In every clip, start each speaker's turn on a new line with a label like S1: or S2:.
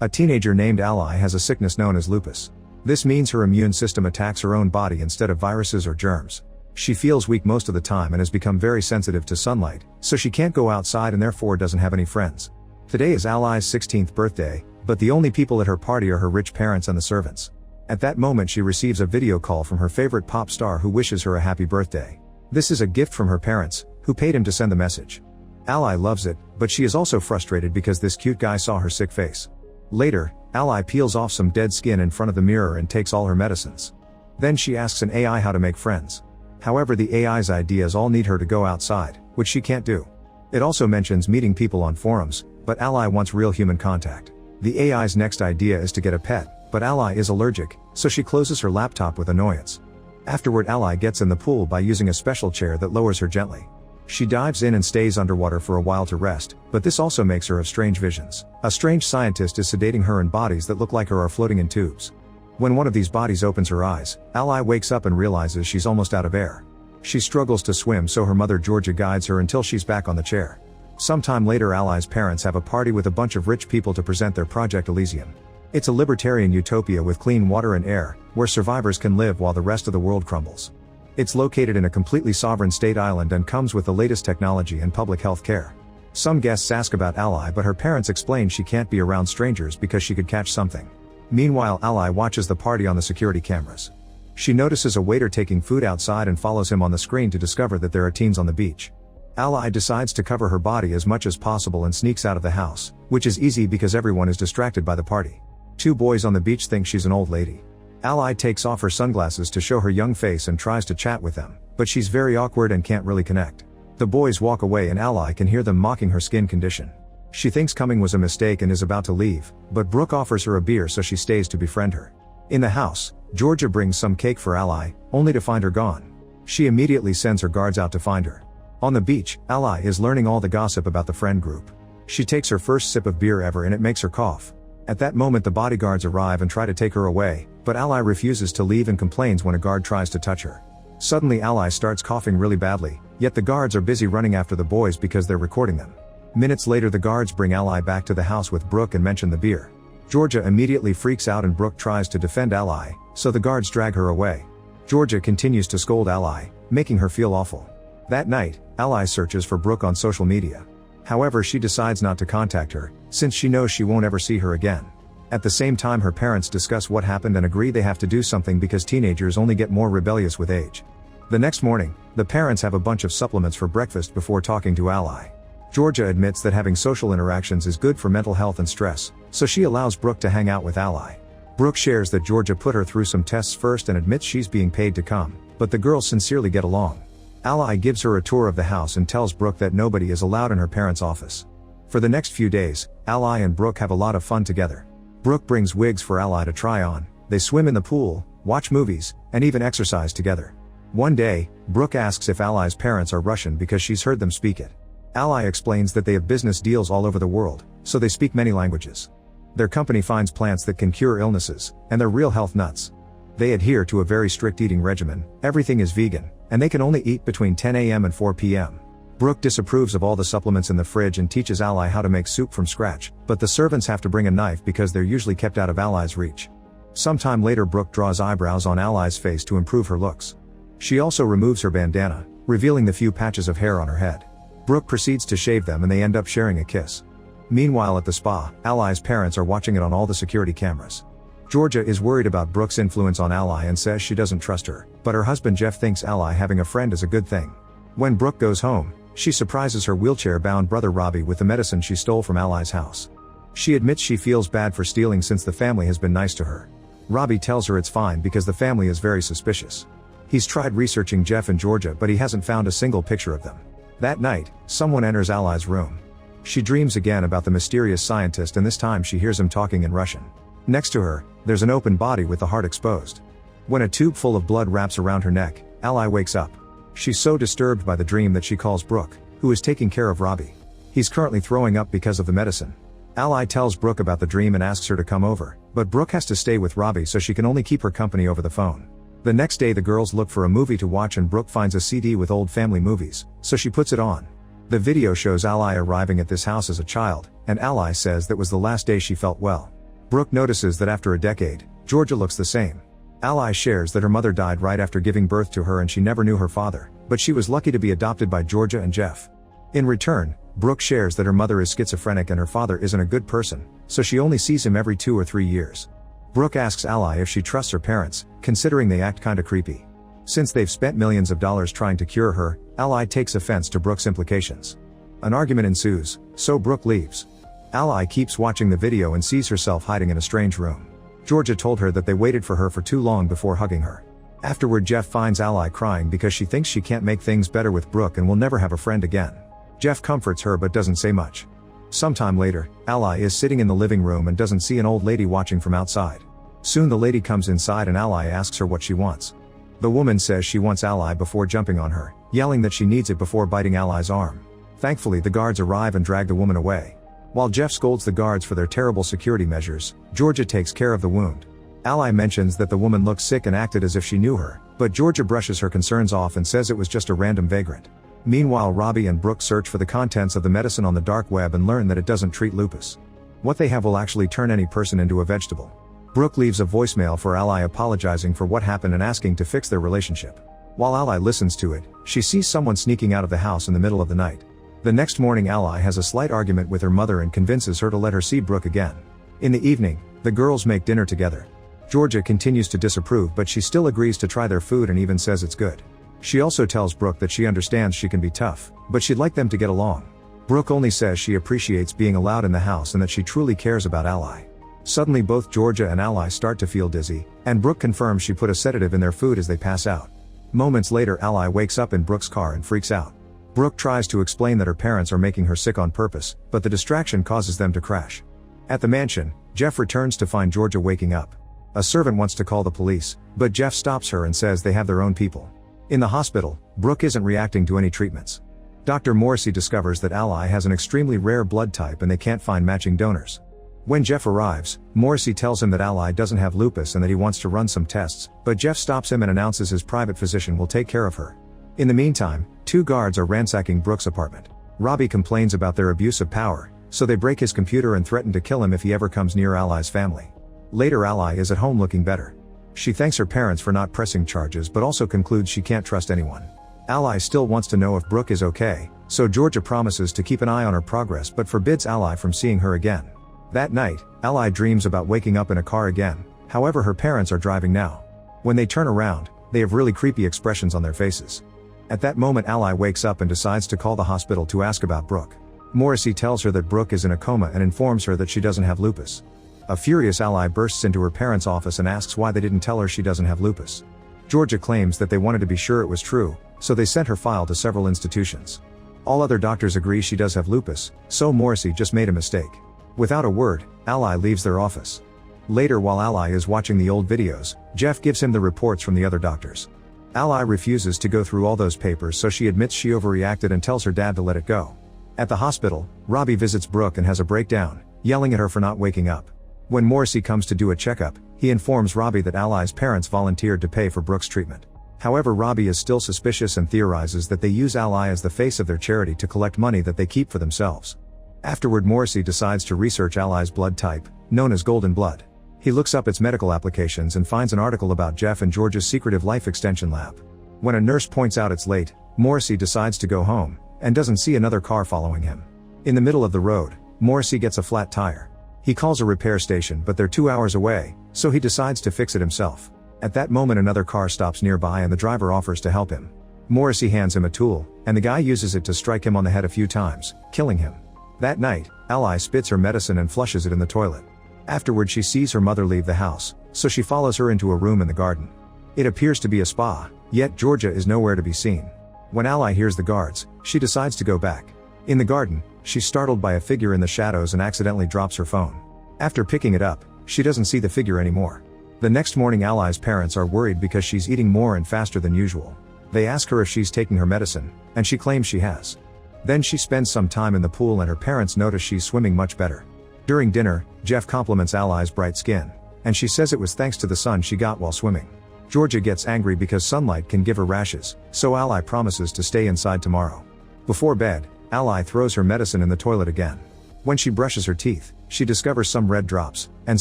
S1: A teenager named Ally has a sickness known as lupus. This means her immune system attacks her own body instead of viruses or germs. She feels weak most of the time and has become very sensitive to sunlight, so she can't go outside and therefore doesn't have any friends. Today is Ally's 16th birthday, but the only people at her party are her rich parents and the servants. At that moment she receives a video call from her favorite pop star who wishes her a happy birthday. This is a gift from her parents, who paid him to send the message. Ally loves it, but she is also frustrated because this cute guy saw her sick face. Later, Ally peels off some dead skin in front of the mirror and takes all her medicines. Then she asks an AI how to make friends. However, the AI's ideas all need her to go outside, which she can't do. It also mentions meeting people on forums, but Ally wants real human contact. The AI's next idea is to get a pet, but Ally is allergic, so she closes her laptop with annoyance. Afterward, Ally gets in the pool by using a special chair that lowers her gently. She dives in and stays underwater for a while to rest, but this also makes her have strange visions. A strange scientist is sedating her and bodies that look like her are floating in tubes. When one of these bodies opens her eyes, Ally wakes up and realizes she's almost out of air. She struggles to swim, so her mother Georgia guides her until she's back on the chair. Sometime later, Ally's parents have a party with a bunch of rich people to present their Project Elysium. It's a libertarian utopia with clean water and air, where survivors can live while the rest of the world crumbles. It's located in a completely sovereign state island and comes with the latest technology and public health care. Some guests ask about Ally, but her parents explain she can't be around strangers because she could catch something. Meanwhile, Ally watches the party on the security cameras. She notices a waiter taking food outside and follows him on the screen to discover that there are teens on the beach. Ally decides to cover her body as much as possible and sneaks out of the house, which is easy because everyone is distracted by the party. Two boys on the beach think she's an old lady. Ally takes off her sunglasses to show her young face and tries to chat with them, but she's very awkward and can't really connect. The boys walk away and Ally can hear them mocking her skin condition. She thinks coming was a mistake and is about to leave, but Brooke offers her a beer, so she stays to befriend her. In the house, Georgia brings some cake for Ally, only to find her gone. She immediately sends her guards out to find her. On the beach, Ally is learning all the gossip about the friend group. She takes her first sip of beer ever and it makes her cough. At that moment, the bodyguards arrive and try to take her away, but Ally refuses to leave and complains when a guard tries to touch her. Suddenly, Ally starts coughing really badly, yet the guards are busy running after the boys because they're recording them. Minutes later, the guards bring Ally back to the house with Brooke and mention the beer. Georgia immediately freaks out and Brooke tries to defend Ally, so the guards drag her away. Georgia continues to scold Ally, making her feel awful. That night, Ally searches for Brooke on social media. However, she decides not to contact her, since she knows she won't ever see her again. At the same time, her parents discuss what happened and agree they have to do something because teenagers only get more rebellious with age. The next morning, the parents have a bunch of supplements for breakfast before talking to Ally. Georgia admits that having social interactions is good for mental health and stress, so she allows Brooke to hang out with Ally. Brooke shares that Georgia put her through some tests first and admits she's being paid to come, but the girls sincerely get along. Ally gives her a tour of the house and tells Brooke that nobody is allowed in her parents' office. For the next few days, Ally and Brooke have a lot of fun together. Brooke brings wigs for Ally to try on, they swim in the pool, watch movies, and even exercise together. One day, Brooke asks if Ally's parents are Russian because she's heard them speak it. Ally explains that they have business deals all over the world, so they speak many languages. Their company finds plants that can cure illnesses, and they're real health nuts. They adhere to a very strict eating regimen, everything is vegan, and they can only eat between 10 a.m. and 4 p.m. Brooke disapproves of all the supplements in the fridge and teaches Ally how to make soup from scratch, but the servants have to bring a knife because they're usually kept out of Ally's reach. Sometime later, Brooke draws eyebrows on Ally's face to improve her looks. She also removes her bandana, revealing the few patches of hair on her head. Brooke proceeds to shave them and they end up sharing a kiss. Meanwhile, at the spa, Ally's parents are watching it on all the security cameras. Georgia is worried about Brooke's influence on Ally and says she doesn't trust her, but her husband Jeff thinks Ally having a friend is a good thing. When Brooke goes home, she surprises her wheelchair-bound brother Robbie with the medicine she stole from Ally's house. She admits she feels bad for stealing since the family has been nice to her. Robbie tells her it's fine because the family is very suspicious. He's tried researching Jeff and Georgia, but he hasn't found a single picture of them. That night, someone enters Ally's room. She dreams again about the mysterious scientist, and this time she hears him talking in Russian. Next to her, there's an open body with the heart exposed. When a tube full of blood wraps around her neck, Ally wakes up. She's so disturbed by the dream that she calls Brooke, who is taking care of Robbie. He's currently throwing up because of the medicine. Ally tells Brooke about the dream and asks her to come over, but Brooke has to stay with Robbie so she can only keep her company over the phone. The next day, the girls look for a movie to watch and Brooke finds a CD with old family movies, so she puts it on. The video shows Ally arriving at this house as a child, and Ally says that was the last day she felt well. Brooke notices that after a decade, Georgia looks the same. Ally shares that her mother died right after giving birth to her and she never knew her father, but she was lucky to be adopted by Georgia and Jeff. In return, Brooke shares that her mother is schizophrenic and her father isn't a good person, so she only sees him every 2 or 3 years. Brooke asks Ally if she trusts her parents, considering they act kinda creepy. Since they've spent millions of dollars trying to cure her, Ally takes offense to Brooke's implications. An argument ensues, so Brooke leaves. Ally keeps watching the video and sees herself hiding in a strange room. Georgia told her that they waited for her for too long before hugging her. Afterward, Jeff finds Ally crying because she thinks she can't make things better with Brooke and will never have a friend again. Jeff comforts her but doesn't say much. Sometime later, Ally is sitting in the living room and doesn't see an old lady watching from outside. Soon the lady comes inside and Ally asks her what she wants. The woman says she wants Ally before jumping on her, yelling that she needs it before biting Ally's arm. Thankfully, the guards arrive and drag the woman away. While Jeff scolds the guards for their terrible security measures, Georgia takes care of the wound. Ally mentions that the woman looked sick and acted as if she knew her, but Georgia brushes her concerns off and says it was just a random vagrant. Meanwhile, Robbie and Brooke search for the contents of the medicine on the dark web and learn that it doesn't treat lupus. What they have will actually turn any person into a vegetable. Brooke leaves a voicemail for Ally apologizing for what happened and asking to fix their relationship. While Ally listens to it, she sees someone sneaking out of the house in the middle of the night. The next morning, Ally has a slight argument with her mother and convinces her to let her see Brooke again. In the evening, the girls make dinner together. Georgia continues to disapprove, but she still agrees to try their food and even says it's good. She also tells Brooke that she understands she can be tough, but she'd like them to get along. Brooke only says she appreciates being allowed in the house and that she truly cares about Ally. Suddenly both Georgia and Ally start to feel dizzy, and Brooke confirms she put a sedative in their food as they pass out. Moments later, Ally wakes up in Brooke's car and freaks out. Brooke tries to explain that her parents are making her sick on purpose, but the distraction causes them to crash. At the mansion, Jeff returns to find Georgia waking up. A servant wants to call the police, but Jeff stops her and says they have their own people. In the hospital, Brooke isn't reacting to any treatments. Dr. Morrissey discovers that Ally has an extremely rare blood type and they can't find matching donors. When Jeff arrives, Morrissey tells him that Ally doesn't have lupus and that he wants to run some tests, but Jeff stops him and announces his private physician will take care of her. In the meantime, 2 guards are ransacking Brooke's apartment. Robbie complains about their abuse of power, so they break his computer and threaten to kill him if he ever comes near Ally's family. Later, Ally is at home looking better. She thanks her parents for not pressing charges but also concludes she can't trust anyone. Ally still wants to know if Brooke is okay, so Georgia promises to keep an eye on her progress but forbids Ally from seeing her again. That night, Ally dreams about waking up in a car again, however her parents are driving now. When they turn around, they have really creepy expressions on their faces. At that moment, Ally wakes up and decides to call the hospital to ask about Brooke. Morrissey tells her that Brooke is in a coma and informs her that she doesn't have lupus. A furious Ally bursts into her parents' office and asks why they didn't tell her she doesn't have lupus. Georgia claims that they wanted to be sure it was true, so they sent her file to several institutions. All other doctors agree she does have lupus, so Morrissey just made a mistake. Without a word, Ally leaves their office. Later, while Ally is watching the old videos, Jeff gives him the reports from the other doctors. Ally refuses to go through all those papers, so she admits she overreacted and tells her dad to let it go. At the hospital, Robbie visits Brooke and has a breakdown, yelling at her for not waking up. When Morrissey comes to do a checkup, he informs Robbie that Ally's parents volunteered to pay for Brooke's treatment. However, Robbie is still suspicious and theorizes that they use Ally as the face of their charity to collect money that they keep for themselves. Afterward, Morrissey decides to research Ally's blood type, known as golden blood. He looks up its medical applications and finds an article about Jeff and Georgia's secretive life extension lab. When a nurse points out it's late, Morrissey decides to go home, and doesn't see another car following him. In the middle of the road, Morrissey gets a flat tire. He calls a repair station, but they're 2 hours away, so he decides to fix it himself. At that moment, another car stops nearby and the driver offers to help him. Morrissey hands him a tool, and the guy uses it to strike him on the head a few times, killing him. That night, Ally spits her medicine and flushes it in the toilet. Afterward, she sees her mother leave the house, so she follows her into a room in the garden. It appears to be a spa, yet Georgia is nowhere to be seen. When Ally hears the guards, she decides to go back. In the garden, she's startled by a figure in the shadows and accidentally drops her phone. After picking it up, she doesn't see the figure anymore. The next morning, Ally's parents are worried because she's eating more and faster than usual. They ask her if she's taking her medicine, and she claims she has. Then she spends some time in the pool and her parents notice she's swimming much better. During dinner, Jeff compliments Ally's bright skin, and she says it was thanks to the sun she got while swimming. Georgia gets angry because sunlight can give her rashes, so Ally promises to stay inside tomorrow. Before bed, Ally throws her medicine in the toilet again. When she brushes her teeth, She discovers some red drops, and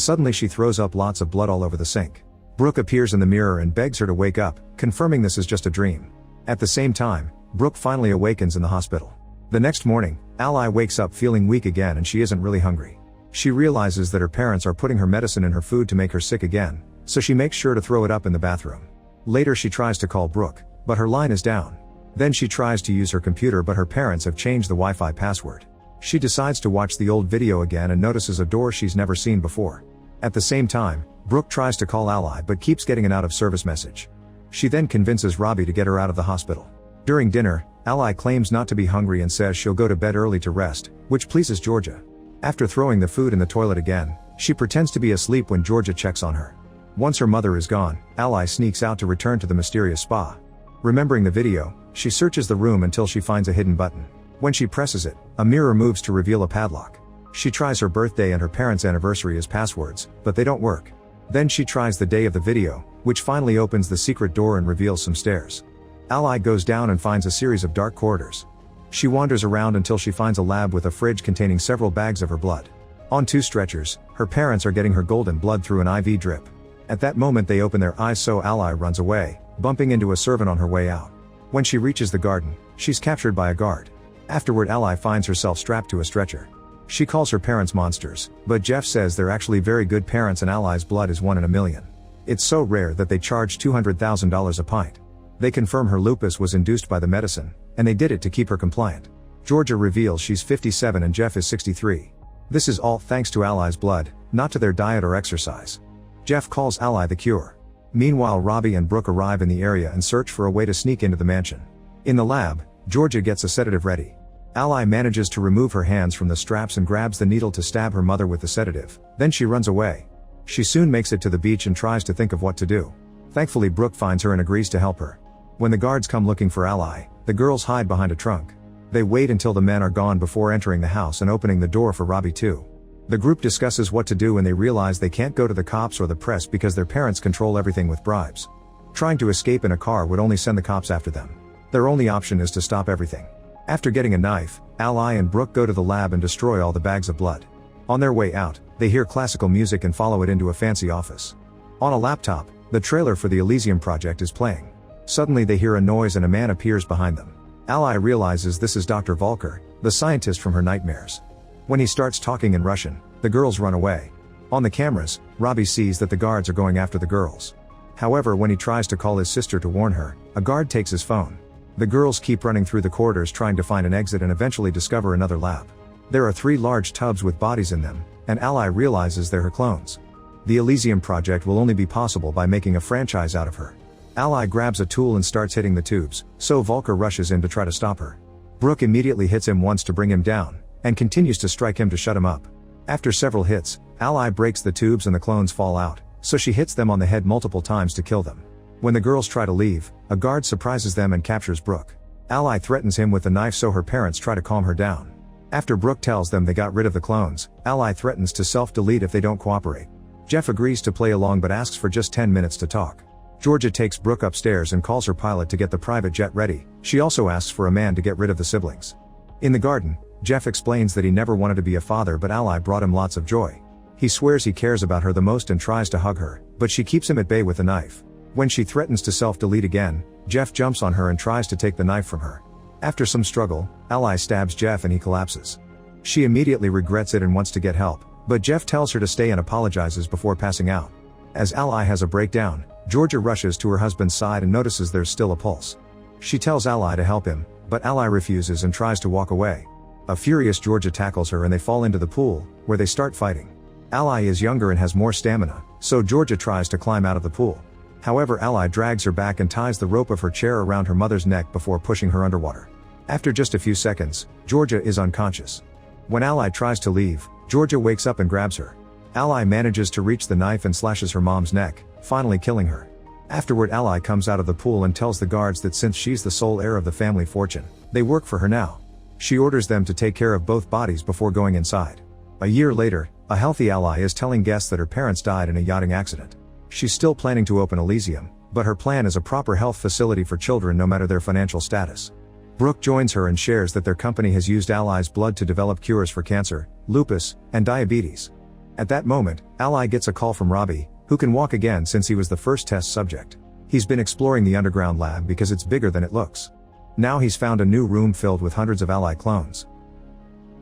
S1: suddenly she throws up lots of blood all over the sink. Brooke appears in the mirror and begs her to wake up, confirming this is just a dream. At the same time, Brooke finally awakens in the hospital. The next morning, Ally wakes up feeling weak again and she isn't really hungry. She realizes that her parents are putting her medicine in her food to make her sick again, so she makes sure to throw it up in the bathroom. Later she tries to call Brooke, but her line is down. Then she tries to use her computer but her parents have changed the Wi-Fi password. She decides to watch the old video again and notices a door she's never seen before. At the same time, Brooke tries to call Ally but keeps getting an out-of-service message. She then convinces Robbie to get her out of the hospital. During dinner, Ally claims not to be hungry and says she'll go to bed early to rest, which pleases Georgia. After throwing the food in the toilet again, she pretends to be asleep when Georgia checks on her. Once her mother is gone, Ally sneaks out to return to the mysterious spa. Remembering the video, she searches the room until she finds a hidden button. When she presses it, a mirror moves to reveal a padlock. She tries her birthday and her parents' anniversary as passwords, but they don't work. Then she tries the day of the video, which finally opens the secret door and reveals some stairs. Ally goes down and finds a series of dark corridors. She wanders around until she finds a lab with a fridge containing several bags of her blood. On 2 stretchers, her parents are getting her golden blood through an IV drip. At that moment they open their eyes so Ally runs away, bumping into a servant on her way out. When she reaches the garden, she's captured by a guard. Afterward Ally finds herself strapped to a stretcher. She calls her parents monsters, but Jeff says they're actually very good parents and Ally's blood is 1 in a million. It's so rare that they charge $200,000 a pint. They confirm her lupus was induced by the medicine, and they did it to keep her compliant. Georgia reveals she's 57 and Jeff is 63. This is all thanks to Ally's blood, not to their diet or exercise. Jeff calls Ally the cure. Meanwhile Robbie and Brooke arrive in the area and search for a way to sneak into the mansion. In the lab, Georgia gets a sedative ready. Ally manages to remove her hands from the straps and grabs the needle to stab her mother with the sedative, then she runs away. She soon makes it to the beach and tries to think of what to do. Thankfully Brooke finds her and agrees to help her. When the guards come looking for Ally, the girls hide behind a trunk. They wait until the men are gone before entering the house and opening the door for Robbie too. The group discusses what to do and they realize they can't go to the cops or the press because their parents control everything with bribes. Trying to escape in a car would only send the cops after them. Their only option is to stop everything. After getting a knife, Ally and Brooke go to the lab and destroy all the bags of blood. On their way out, they hear classical music and follow it into a fancy office. On a laptop, the trailer for the Elysium project is playing. Suddenly they hear a noise and a man appears behind them. Ally realizes this is Dr. Volker, the scientist from her nightmares. When he starts talking in Russian, the girls run away. On the cameras, Robbie sees that the guards are going after the girls. However, when he tries to call his sister to warn her, a guard takes his phone. The girls keep running through the corridors trying to find an exit and eventually discover another lab. There are 3 large tubs with bodies in them, and Ally realizes they're her clones. The Elysium project will only be possible by making a franchise out of her. Ally grabs a tool and starts hitting the tubes, so Volker rushes in to try to stop her. Brooke immediately hits him once to bring him down, and continues to strike him to shut him up. After several hits, Ally breaks the tubes and the clones fall out, so she hits them on the head multiple times to kill them. When the girls try to leave, a guard surprises them and captures Brooke. Ally threatens him with a knife so her parents try to calm her down. After Brooke tells them they got rid of the clones, Ally threatens to self-delete if they don't cooperate. Jeff agrees to play along but asks for just 10 minutes to talk. Georgia takes Brooke upstairs and calls her pilot to get the private jet ready. She also asks for a man to get rid of the siblings. In the garden, Jeff explains that he never wanted to be a father but Ally brought him lots of joy. He swears he cares about her the most and tries to hug her, but she keeps him at bay with a knife. When she threatens to self-delete again, Jeff jumps on her and tries to take the knife from her. After some struggle, Ally stabs Jeff and he collapses. She immediately regrets it and wants to get help, but Jeff tells her to stay and apologizes before passing out. As Ally has a breakdown, Georgia rushes to her husband's side and notices there's still a pulse. She tells Ally to help him, but Ally refuses and tries to walk away. A furious Georgia tackles her and they fall into the pool, where they start fighting. Ally is younger and has more stamina, so Georgia tries to climb out of the pool. However, Ally drags her back and ties the rope of her chair around her mother's neck before pushing her underwater. After just a few seconds, Georgia is unconscious. When Ally tries to leave, Georgia wakes up and grabs her. Ally manages to reach the knife and slashes her mom's neck, finally killing her. Afterward, Ally comes out of the pool and tells the guards that since she's the sole heir of the family fortune, they work for her now. She orders them to take care of both bodies before going inside. A year later, a healthy Ally is telling guests that her parents died in a yachting accident. She's still planning to open Elysium, but her plan is a proper health facility for children no matter their financial status. Brooke joins her and shares that their company has used Ally's blood to develop cures for cancer, lupus, and diabetes. At that moment, Ally gets a call from Robbie, who can walk again since he was the first test subject. He's been exploring the underground lab because it's bigger than it looks. Now he's found a new room filled with hundreds of Ally clones.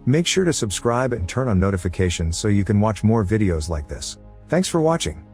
S1: Make sure to subscribe and turn on notifications so you can watch more videos like this. Thanks for watching.